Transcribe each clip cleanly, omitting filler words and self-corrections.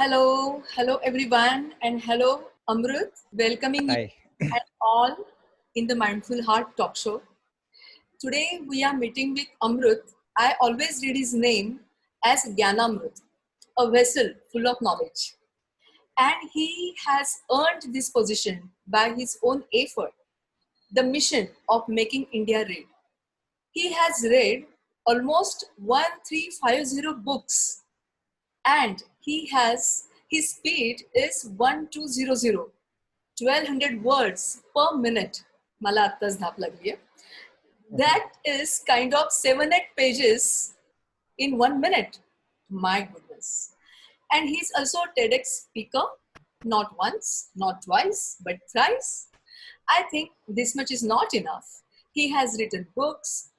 Hello everyone, and hello Amrut, welcoming you Hi. and all in the Mindful Heart Talk Show. Today we are meeting with Amrut. I always read his name as Gyanamrut, a vessel full of knowledge. And he has earned this position by his own effort, the mission of making India read. He has read almost 1350 books and he has his speed is 1200 1200 words per minute. मला आत्ताच धाप लागली आहे. That is kind of 7-8 pages in 1 minute. My goodness. And he's also a TEDx speaker, not once, not twice, but thrice. I think this much is not enough. He has written books,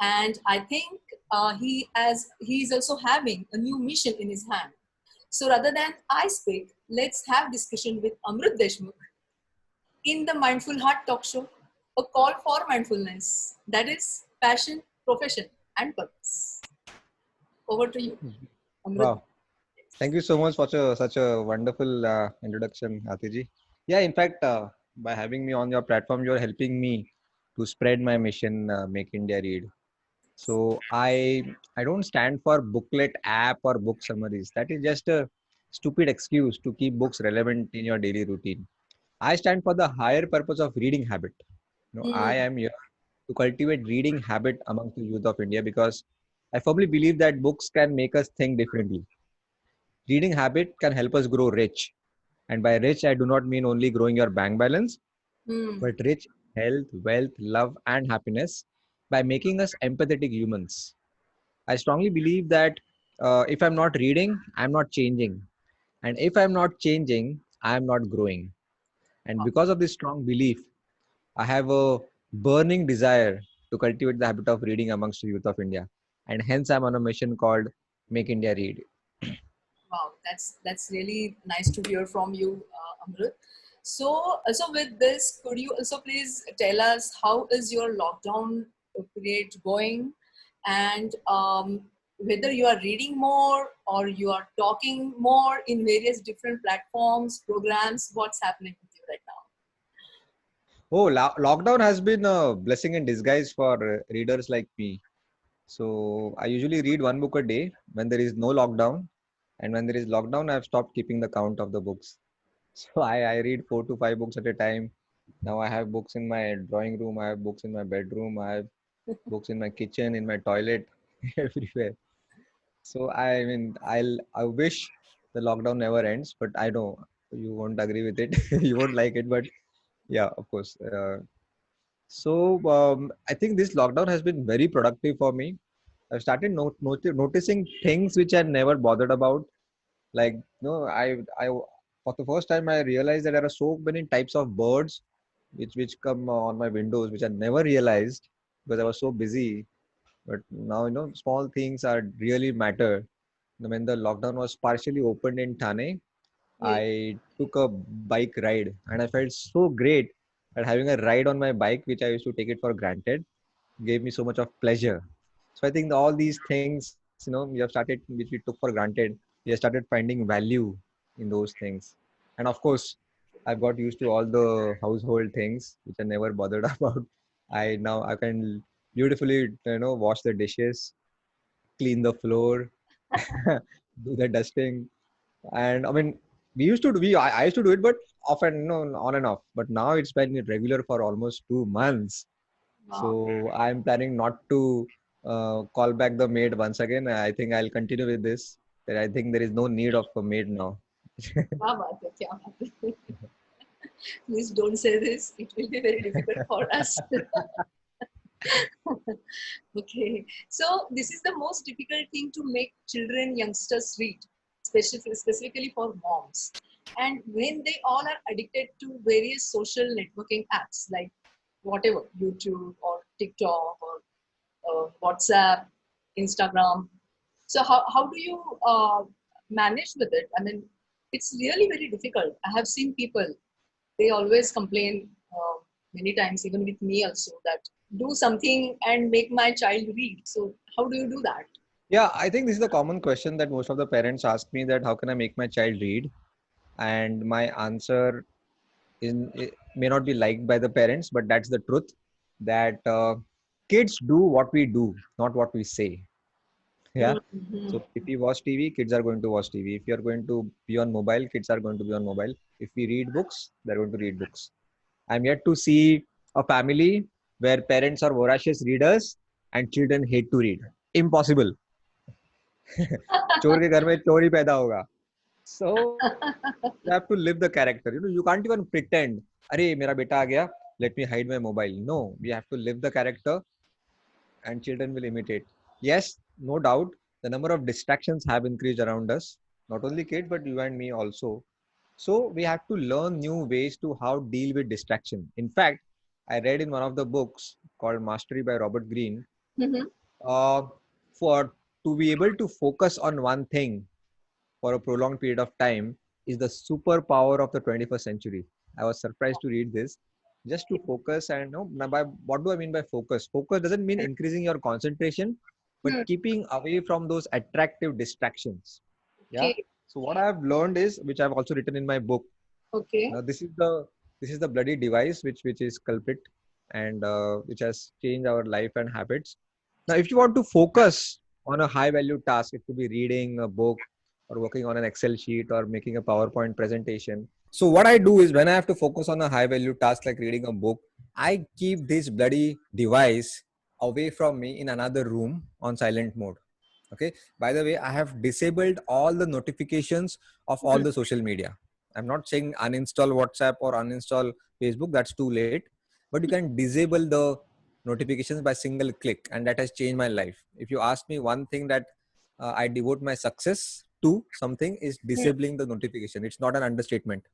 and I think he's also having a new mission in his hand. So rather than I speak, let's have discussion with Amrut Deshmukh in the Mindful Heart Talk Show, a call for mindfulness. That is passion, profession, and purpose. Over to you, Amrut. Wow. Thank you so much for such a wonderful introduction, Atiji. Yeah, in fact, by having me on your platform, you're helping me to spread my mission, Make India Read. So I don't stand for booklet app or book summaries. That is just a stupid excuse to keep books relevant in your daily routine. I stand for the higher purpose of reading habit. I Hmm. am here to cultivate reading habit amongst the youth of India because I firmly believe that books can make us think differently. Reading habit can help us grow rich. And by rich, I do not mean only growing your bank balance, Hmm. but rich health, wealth, love, and happiness by making us empathetic humans. I strongly believe that if I'm not reading, I'm not changing. And if I'm not changing, I'm not growing. And because of this strong belief, I have a burning desire to cultivate the habit of reading amongst the youth of India. And hence, I'm on a mission called Make India Read. Wow, that's really nice to hear from you, Amrut. So, also with this, could you also please tell us how is your lockdown period going, and whether you are reading more or you are talking more in various different platforms, programs? What's happening with you right now? Oh, lockdown has been a blessing in disguise for readers like me. So I usually read one book a day when there is no lockdown. And when there is lockdown, I've stopped keeping the count of the books. So I read 4 to 5 books at a time. Now I have books in my drawing room, I have books in my bedroom, I have books in my kitchen, in my toilet, everywhere. So I wish the lockdown never ends, but I know you won't agree with it. You won't like it, but yeah, of course. I think this lockdown has been very productive for me. I've started noticing things which I never bothered about. Like, I for the first time I realized that there are so many types of birds which come on my windows, which I never realized because I was so busy. But now small things are really matter. When the lockdown was partially opened in Thane, Yeah. I took a bike ride and I felt so great that having a ride on my bike, which I used to take it for granted, gave me so much of pleasure. So I think all these things, we have started, which we took for granted, we have started finding value in those things. And of course, I've got used to all the household things which I never bothered about. I can beautifully, wash the dishes, clean the floor, do the dusting. And I mean, I used to do it, but often, on and off. But now it's been regular for almost 2 months. Wow. So I'm planning not to call back the maid once again. I think I'll continue with this. That I think there is no need of a maid now. क्या बात है, क्या बात है. Please don't say this. It will be very difficult for us. Okay, so this is the most difficult thing to make children, youngsters read, specifically for moms. And when they all are addicted to various social networking apps like whatever, YouTube or TikTok or WhatsApp, Instagram. So how do you manage with it? I mean, it's really very difficult. I have seen people, they always complain many times, even with me also, that do something and make my child read. So how do you do that? Yeah, I think this is the common question that most of the parents ask me, that how can I make my child read? And my answer it may not be liked by the parents, but that's the truth, that kids do what we do, not what we say. Yeah. Mm-hmm. So if we watch TV, kids are going to watch TV. If you are going to be on mobile, kids are going to be on mobile. If we read books, they're going to read books. I'm yet to see a family where parents are voracious readers and children hate to read. Impossible. चोर के घर में चोर ही पैदा होगा. So you have to live the character. You can't even pretend. अरे मेरा बेटा आ गया. Let me hide my mobile. No, we have to live the character, and children will imitate. Yes, no doubt, the number of distractions have increased around us. Not only kids, but you and me also. So we have to learn new ways to how deal with distraction. In fact, I read in one of the books called Mastery by Robert Greene, Mm-hmm. uh, for to be able to focus on one thing for a prolonged period of time is the superpower of the 21st century. I was surprised to read this. Just to focus, and no, by what do I mean by focus? Focus doesn't mean increasing your concentration, but Hmm. keeping away from those attractive distractions. Yeah. Okay. So what I've learned is, which I've also written in my book. Okay. Now this is the bloody device which is culprit, and which has changed our life and habits. Now, if you want to focus on a high value task, it could be reading a book or working on an Excel sheet or making a PowerPoint presentation. So what I do is, when I have to focus on a high value task like reading a book, I keep this bloody device away from me in another room on silent mode. Okay. By the way, I have disabled all the notifications of all Mhm. the social media. I'm not saying uninstall WhatsApp or uninstall Facebook. That's too late. But you can disable the notifications by single click, and that has changed my life. If you ask me one thing that I devote my success to, something is Hmm. disabling the notification. It's not an understatement.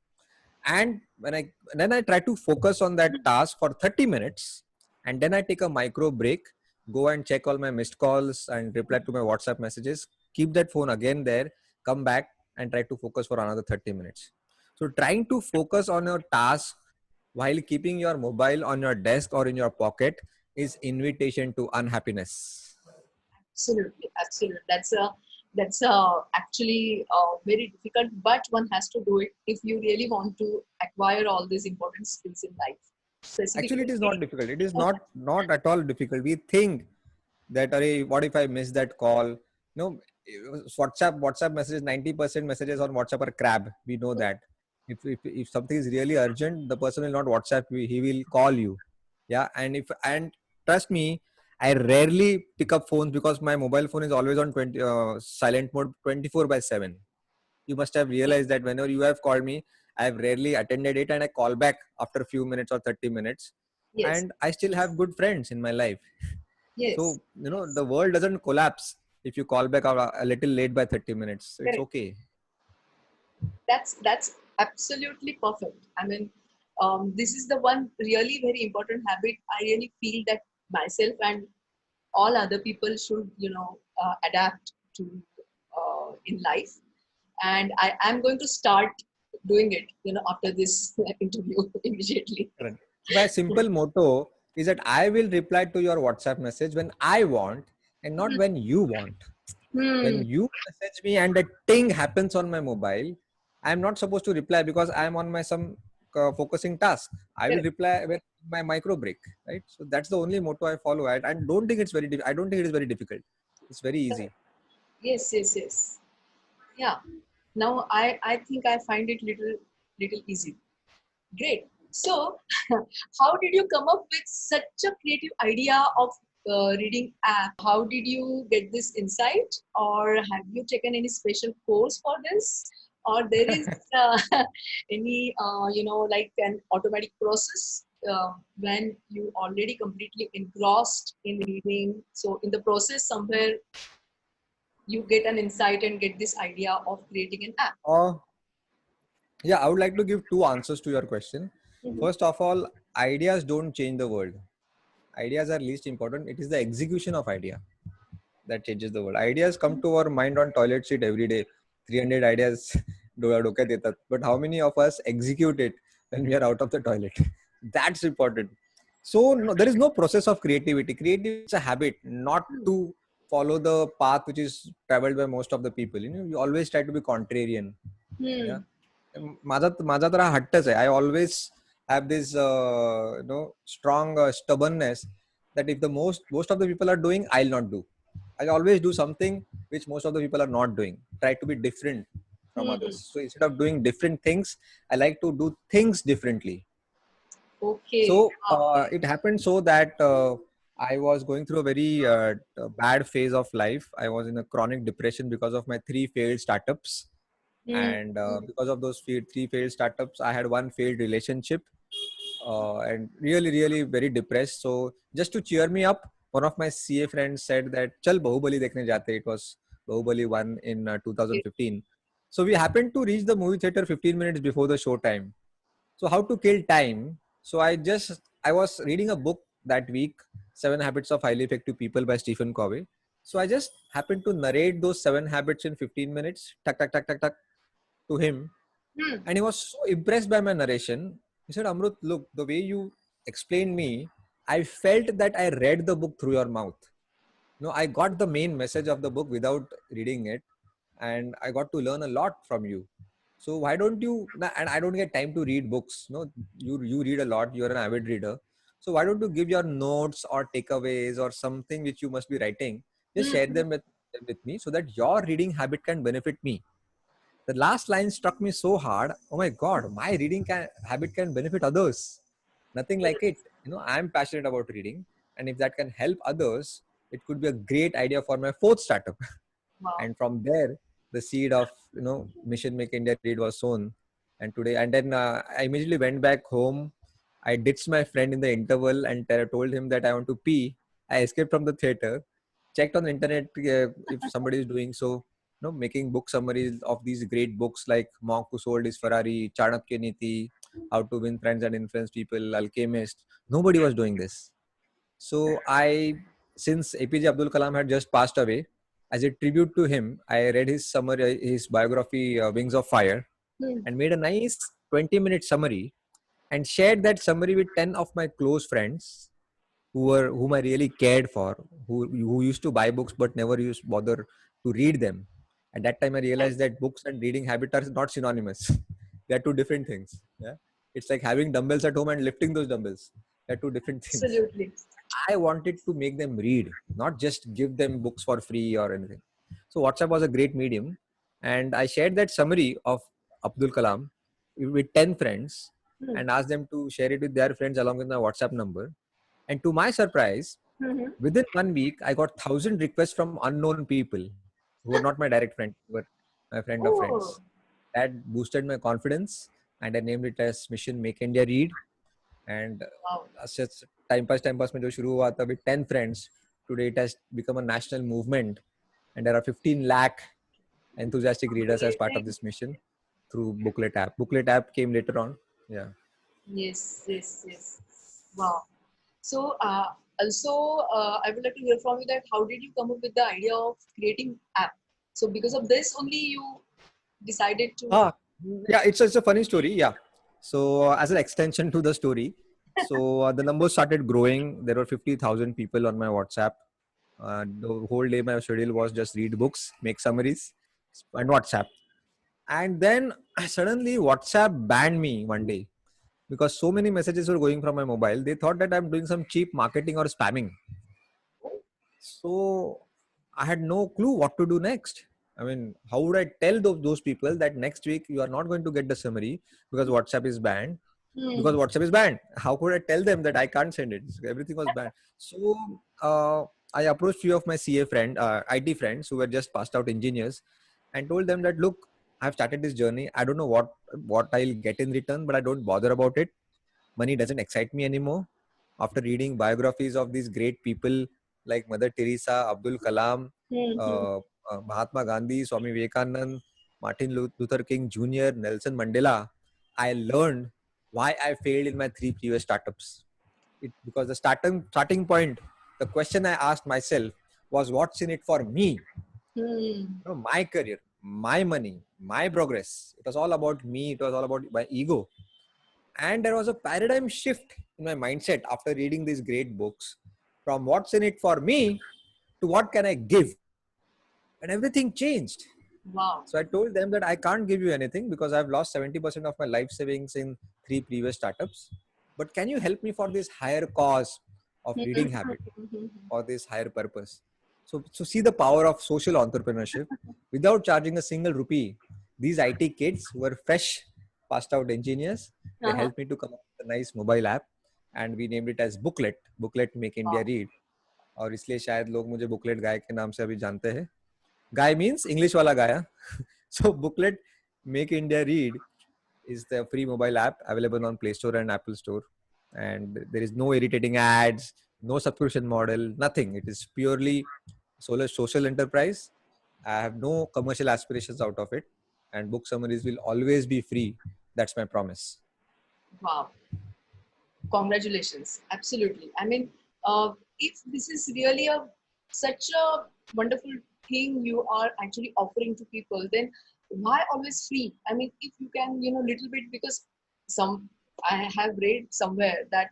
And then I try to focus on that task for 30 minutes, and then I take a micro break, go and check all my missed calls and reply to my WhatsApp messages, keep that phone again there, come back and try to focus for another 30 minutes. So trying to focus on your task while keeping your mobile on your desk or in your pocket is invitation to unhappiness. Absolutely, absolutely. That's actually very difficult, but one has to do it if you really want to acquire all these important skills in life. Actually, it Specifically, is not difficult. It is okay. not at all difficult. We think that, array, what if I miss that call? No, WhatsApp messages, 90% messages on WhatsApp are crab. We know that. If something is really urgent, the person will not WhatsApp you, he will call you. Yeah. And trust me, I rarely pick up phones because my mobile phone is always on 20 silent mode 24/7. You must have realized that whenever you have called me, I've rarely attended it, and I call back after a few minutes or 30 minutes, Yes, and I still have good friends in my life. yes, So, the world doesn't collapse if you call back a little late by 30 minutes. It's correct. okay. That's absolutely perfect. I mean, this is the one really very important habit. I really feel that myself and all other people should, adapt to in life. And I am going to start doing it, after this interview immediately. Correct. My simple motto is that I will reply to your WhatsApp message when I want and not when you want. Hmm. When you message me and a ting happens on my mobile, I'm not supposed to reply because I'm on my some focusing task. I will Correct. reply with my micro break, right? So that's the only motto I follow. I don't think it's I don't think it is very difficult. It's very easy. Yes, yes, yes. Yeah. Now I think I find it little easy. Great. So, how did you come up with such a creative idea of reading app? How did you get this insight, or have you taken any special course for this, or there is any like an automatic process when you already completely engrossed in reading? So, in the process, somewhere you get an insight and get this idea of creating an app. Uh, yeah, I would like to give two answers to your question. Mhm. First of all, ideas don't change the world. Ideas are least important. It is the execution of idea that changes the world. Ideas come to our mind on toilet seat every day. 300 ideas डोक्यात येतात. But how many of us execute it when we are out of the toilet? That's important. So no, there is no process of creativity. Creativity is a habit, not to follow the path which is traveled by most of the people. You always try to be contrarian. Hmm. Yeah. माझा तर हा हट्टच आहे. I always have this strong stubbornness that if the most of the people are doing, I'll not do. I'll always do something which most of the people are not doing. Try to be different from Hmm. others. So instead of doing different things, I like to do things differently. Okay. So it happened so that I was going through a very bad phase of life. I was in a chronic depression because of my 3 failed startups. Hmm. And because of those 3 failed startups, I had 1 failed relationship, and really very depressed. So just to cheer me up, one of my CA friends said that chal Bahubali dekhne jate. It was Bahubali 1 in Okay. 2015. So we happened to reach the movie theater 15 minutes before the show time. So how to kill time? So I was reading a book that week, 7 Habits of Highly Effective People by Stephen Covey. So I just happened to narrate those 7 habits in 15 minutes, tuck tuck tuck tuck tuck, to him, Hmm. and he was so impressed by my narration. He said, Amrut, look, the way you explained me, I felt that I read the book through your mouth. No, I got the main message of the book without reading it, and I got to learn a lot from you. So why don't you? And I don't get time to read books. No, you read a lot. You're an avid reader. So why don't you give your notes or takeaways or something which you must be writing? Just share Hmm. them with me so that your reading habit can benefit me. The last line struck me so hard. Oh my God, my habit can benefit others. Nothing like it. I'm passionate about reading, and if that can help others, it could be a great idea for my fourth startup. Wow. And from there, the seed of Mission Make India Read was sown. And today, and then I immediately went back home. I ditched my friend in the interval and told him that I want to pee. I escaped from the theater, checked on the internet if somebody is doing so, making book summaries of these great books like Monk Who Sold His Ferrari, Chanakya Niti, How to Win Friends and Influence People, Alchemist. Nobody was doing this. So since APJ Abdul Kalam had just passed away, as a tribute to him, I read his summary, his biography, Wings of Fire, Hmm. and made a nice 20-minute summary and shared that summary with 10 of my close friends whom I really cared for, who used to buy books but never used bother to read them. At that time, I realized that books and reading habit are not synonymous. They are two different things. Yeah, it's like having dumbbells at home and lifting those dumbbells. They're two different things. Absolutely. I wanted to make them read, not just give them books for free or anything. So WhatsApp was a great medium, and I shared that summary of Abdul Kalam with 10 friends Hmm. and asked them to share it with their friends along with my WhatsApp number. And to my surprise, Hmm. within 1 week, I got 1,000 requests from unknown people who were not my direct friend, who were my friend of Oh. friends. That boosted my confidence, and I named it as Mission Make India Read. And Wow. just time pass में जो शुरू हुआ था with 10 friends, today it has become a national movement, and there are 15 lakh enthusiastic readers as part of Amazing. this mission through Booklet app. Booklet app came later on. Yeah. Yes, yes, yes. Wow. So, also, I would like to hear from you that how did you come up with the idea of creating app? So, because of this only you decided to. Ah, yeah, it's a funny story. Yeah. So as an extension to the story, so the numbers started growing. There were 50,000 people on my WhatsApp. The whole day my schedule was just read books, make summaries, and WhatsApp. And then suddenly WhatsApp banned me one day because so many messages were going from my mobile. They thought that I'm doing some cheap marketing or spamming. So I had no clue what to do next. I mean, how would I tell those people that next week you are not going to get the summary because WhatsApp is banned? Because Hmm. WhatsApp is banned. How could I tell them that I can't send it? Everything was banned. So I approached few of my IT friends who were just passed out engineers, and told them that look, I've started this journey. I don't know what I'll get in return, but I don't bother about it. Money doesn't excite me anymore. After reading biographies of these great people like Mother Teresa, Abdul Kalam, Hmm. Mahatma Gandhi, Swami Vivekanand, Martin Luther King Jr., Nelson Mandela, I learned why I failed in my 3 previous startups. Because the starting point, the question I asked myself was, what's in it for me? Hmm. My career, my money, my progress. It was all about me. It was all about my ego. And there was a paradigm shift in my mindset after reading these great books from what's in it for me to what can I give? And everything changed. Wow. So I told them that I can't give you anything because I've lost 70% of my life savings in 3 previous startups. But can you help me for this higher cause of reading habit, or this higher purpose? So see the power of social entrepreneurship. Without charging a single rupee, these IT kids who were fresh, passed out engineers, they Uh-huh. helped me to come up with a nice mobile app, and we named it as Booklet. Booklet Make India Wow. Read. और इसलिए शायद लोग मुझे booklet गाय के नाम से अभी जानते हैं. Guy means English wala gaya. So Booklet Make India Read is the free mobile app available on Play Store and Apple Store. And there is no irritating ads, no subscription model, nothing. It is purely social enterprise. I have no commercial aspirations out of it. And book summaries will always be free. That's my promise. Wow. Congratulations. Absolutely. I mean, if this is really such a wonderful thing you are actually offering to people, then why always free? I mean, if you can, little bit, because I have read somewhere that,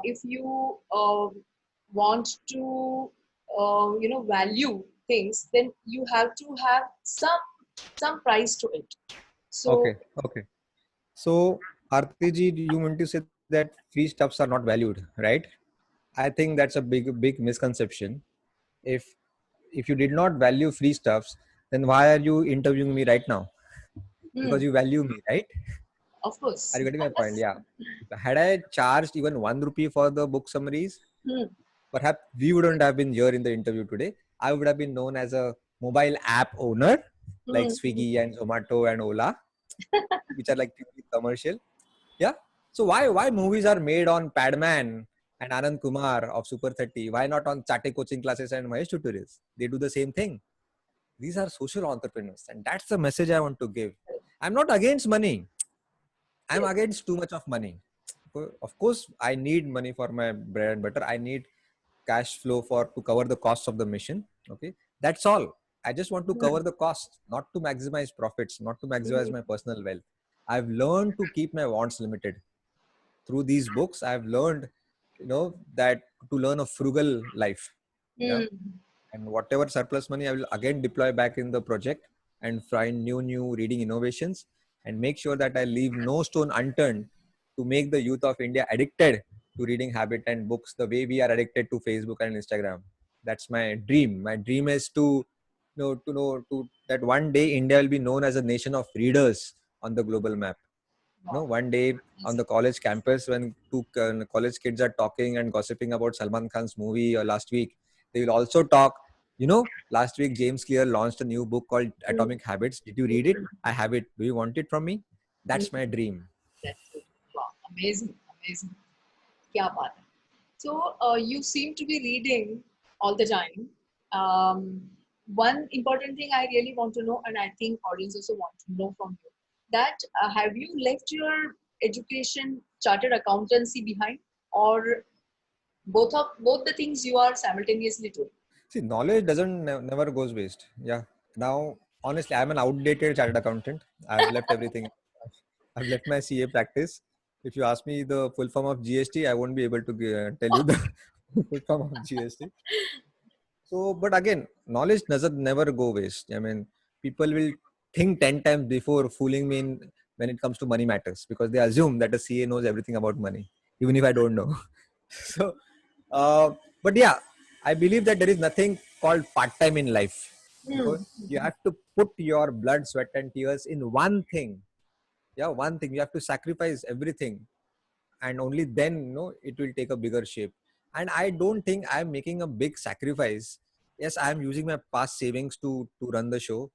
if you want to, value things, then you have to have some price to it. So, Okay. So, Aarti ji, you want to say that free stuffs are not valued, right? I think that's a big misconception. If you did not value free stuffs, then why are you interviewing me right now? Because hmm, you value me, right? of Are course. you getting my point? Yeah. Had I charged even 1 rupee for the book summaries, Hmm, perhaps we wouldn't have been here in the interview today. I would have been known as a mobile app owner like hmm, hmm. Swiggy and Zomato and Ola, which are like purely commercial. Yeah. So why movies are made on Padman and Anand Kumar of Super 30? Why not on Chate coaching classes and Mahesh tutorials? They do the same thing. These are social entrepreneurs, and that's the message I want to give. I'm not against money. I'm Yes. against too much of money. Of course, I need money for my bread and butter. I need cash flow for to cover the costs of the mission. Okay, that's all. I just want to Hmm, cover the cost, not to maximize profits, not to maximize hmm, my personal wealth. I've learned to keep my wants limited through these books. I've learned, that to learn a frugal life. Yeah. hmm. And whatever surplus money I will again deploy back in the project and find new reading innovations, and make sure that I leave no stone unturned to make the youth of India addicted to reading habit and books the way we are addicted to Facebook and Instagram. That's my dream. My dream is to to that one day India will be known as a nation of readers on the global map. Wow. One day on Amazing. the college campus, when two college kids are talking and gossiping about Salman Khan's movie or last week, they will also talk. Last week James Clear launched a new book called Hmm, Atomic Habits. Did you read it? hmm, I have it. Do you want it from me? hmm. That's my dream. That's it. Wow. Amazing. Amazing. Kya baat hai. So, you seem to be reading all the time. Um, One important thing I really want to know, and I think audience also want to know from you, that have you left your education, chartered accountancy behind, or both the things you are simultaneously doing? See, knowledge doesn't never goes waste. Yeah. Now, honestly, I'm an outdated chartered accountant. I've left everything. I've left my CA practice. If you ask me the full form of GST, I won't be able to tell you the full form of GST. So, but again, knowledge doesn't never go waste. I mean, people will think 10 times before fooling me when it comes to money matters, because they assume that a CA knows everything about money, even if I don't know. So, uh, but yeah, I believe that there is nothing called part time in life. Hmm. You have to put your blood, sweat, and tears in one thing. Yeah, one thing. You have to sacrifice everything, and only then it will take a bigger shape. And I don't think I'm making a big sacrifice. Yes, I'm using my past savings to run the show,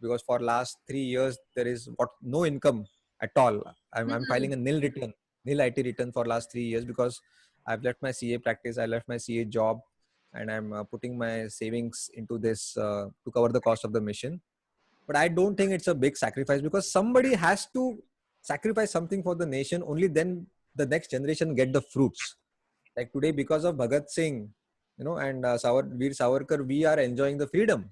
because for last 3 years there is no income at all. I'm Hmm. filing a nil IT return for last 3 years, because I've left my CA practice, I left my CA job, and I'm putting my savings into this to cover the cost of the mission. But I don't think it's a big sacrifice, because somebody has to sacrifice something for the nation. Only then the next generation get the fruits. Like today, because of Bhagat Singh, and Veer Savarkar, we are enjoying the freedom.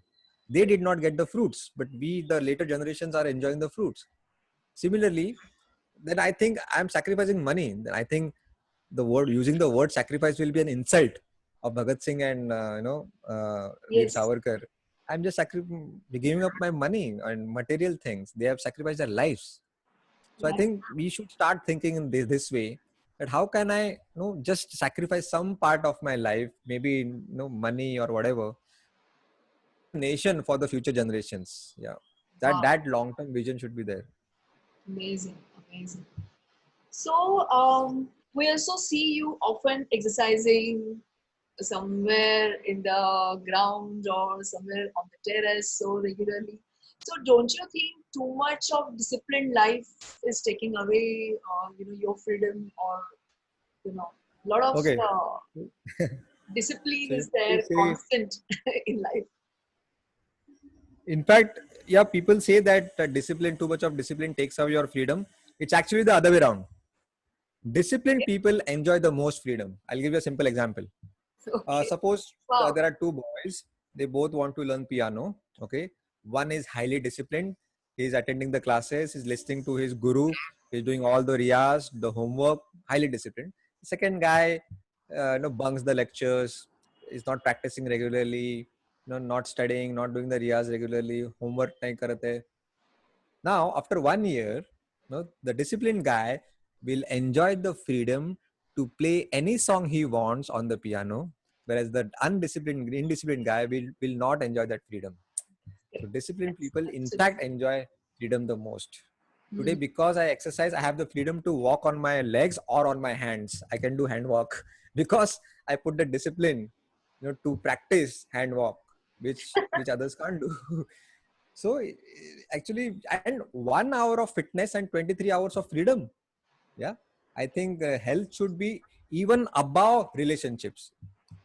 They did not get the fruits, but we, the later generations, are enjoying the fruits. Similarly, then I think I'm sacrificing money. Then I think using the word sacrifice will be an insult of Bhagat Singh and Veer Yes. Savarkar, I'm just giving up my money and material things. They have sacrificed their lives. So I Right. think we should start thinking in this way, that how can I just sacrifice some part of my life, maybe money or whatever, nation for the future generations. Yeah, that Wow. that long term vision should be there. Amazing. Amazing. So, we also see you often exercising somewhere in the ground or somewhere on the terrace so regularly. So, don't you think too much of disciplined life is taking away, your freedom, or a lot of Okay. discipline So is you there say, constant in life? in fact, yeah, people say that discipline, too much of discipline takes away your freedom. It's actually the other way around. Disciplined people enjoy the most freedom. I'll give you a simple example. Okay. Suppose Wow. there are two boys. They both want to learn piano. Okay, one is highly disciplined. He's attending the classes. He's listening to his guru. He's doing all the riyas, the homework. Highly disciplined. The second guy, bunks the lectures. Is not practicing regularly. Not studying, not doing the riyas regularly. Homework nahi karate. Now, after 1 year, the disciplined guy will enjoy the freedom to play any song he wants on the piano, whereas the indisciplined guy will not enjoy that freedom. So, disciplined people, in fact, Absolutely. enjoy freedom the most. Today, Hmm. because I exercise, I have the freedom to walk on my legs or on my hands. I can do hand walk because I put the discipline, to practice hand walk, which others can't do. So actually, and 1 hour of fitness and 23 hours of freedom. Yeah, I think health should be even above relationships.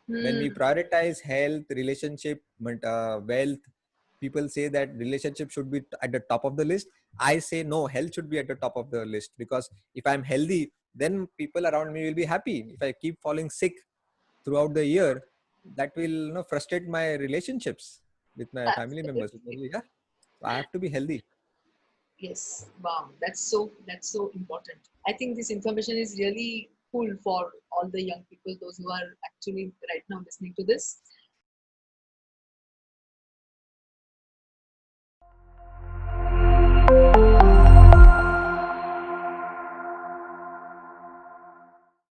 When we Hmm. prioritize health, relationship, wealth, people say that relationship should be at the top of the list. I say no, health should be at the top of the list, because if I'm healthy, then people around me will be happy. If I keep falling sick throughout the year, that will frustrate my relationships with my family members. Absolutely. Yeah, I have to be healthy. Yes, wow, that's so important. I think this information is really cool for all the young people, those who are actually right now listening to this.